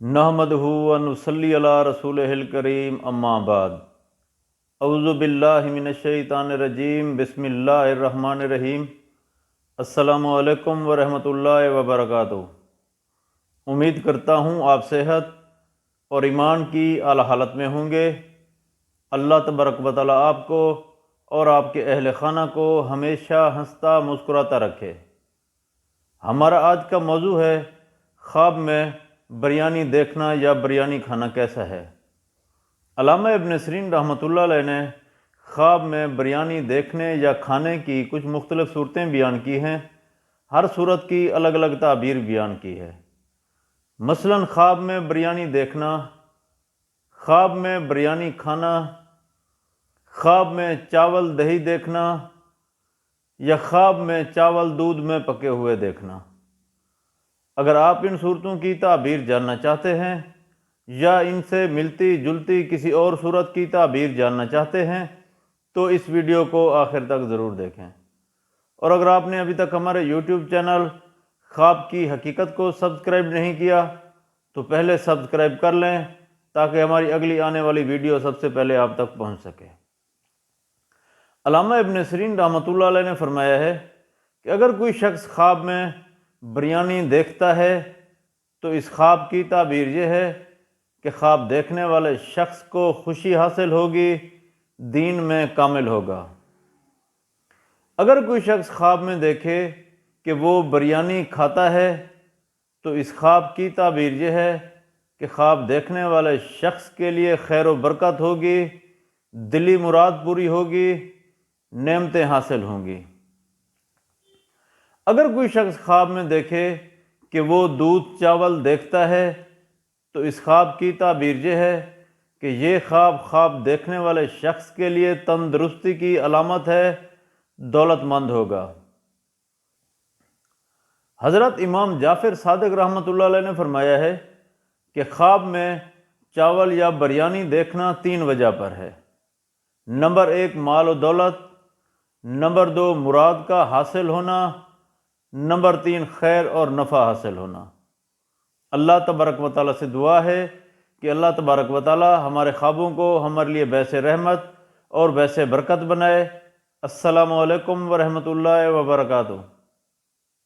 نحمدہ و نصلی علی رسولہ الکریم، اما بعد۔ اعوذ باللہ من الشیطان الرجیم، بسم اللہ الرحمن الرحیم۔ السلام علیکم ورحمۃ اللہ وبرکاتہ۔ امید کرتا ہوں آپ صحت اور ایمان کی اعلی حالت میں ہوں گے۔ اللہ تبارک و تعالیٰ آپ کو اور آپ کے اہل خانہ کو ہمیشہ ہنستا مسکراتا رکھے۔ ہمارا آج کا موضوع ہے خواب میں بریانی دیکھنا یا بریانی کھانا کیسا ہے۔ علامہ ابن سیرین رحمۃ اللہ علیہ نے خواب میں بریانی دیکھنے یا کھانے کی کچھ مختلف صورتیں بیان کی ہیں۔ ہر صورت کی الگ الگ تعبیر بیان کی ہے۔ مثلاً خواب میں بریانی دیکھنا، خواب میں بریانی کھانا، خواب میں چاول دہی دیکھنا یا خواب میں چاول دودھ میں پکے ہوئے دیکھنا۔ اگر آپ ان صورتوں کی تعبیر جاننا چاہتے ہیں یا ان سے ملتی جلتی کسی اور صورت کی تعبیر جاننا چاہتے ہیں تو اس ویڈیو کو آخر تک ضرور دیکھیں۔ اور اگر آپ نے ابھی تک ہمارے یوٹیوب چینل خواب کی حقیقت کو سبسکرائب نہیں کیا تو پہلے سبسکرائب کر لیں تاکہ ہماری اگلی آنے والی ویڈیو سب سے پہلے آپ تک پہنچ سکے۔ علامہ ابن سیرین رحمۃ اللہ علیہ نے فرمایا ہے کہ اگر کوئی شخص خواب میں بریانی دیکھتا ہے تو اس خواب کی تعبیر یہ ہے کہ خواب دیکھنے والے شخص کو خوشی حاصل ہوگی، دین میں کامل ہوگا۔ اگر کوئی شخص خواب میں دیکھے کہ وہ بریانی کھاتا ہے تو اس خواب کی تعبیر یہ ہے کہ خواب دیکھنے والے شخص کے لیے خیر و برکت ہوگی، دلی مراد پوری ہوگی، نعمتیں حاصل ہوں گی۔ اگر کوئی شخص خواب میں دیکھے کہ وہ دودھ چاول دیکھتا ہے تو اس خواب کی تعبیر یہ ہے کہ یہ خواب دیکھنے والے شخص کے لیے تندرستی کی علامت ہے، دولت مند ہوگا۔ حضرت امام جعفر صادق رحمۃ اللہ علیہ نے فرمایا ہے کہ خواب میں چاول یا بریانی دیکھنا 3 وجہ پر ہے۔ نمبر 1 مال و دولت، نمبر 2 مراد کا حاصل ہونا، نمبر 3 خیر اور نفع حاصل ہونا۔ اللہ تبارک و تعالیٰ سے دعا ہے کہ اللہ تبارک و تعالیٰ ہمارے خوابوں کو ہمارے لیے باعث رحمت اور باعث برکت بنائے۔ السلام علیکم ورحمۃ اللہ وبرکاتہ۔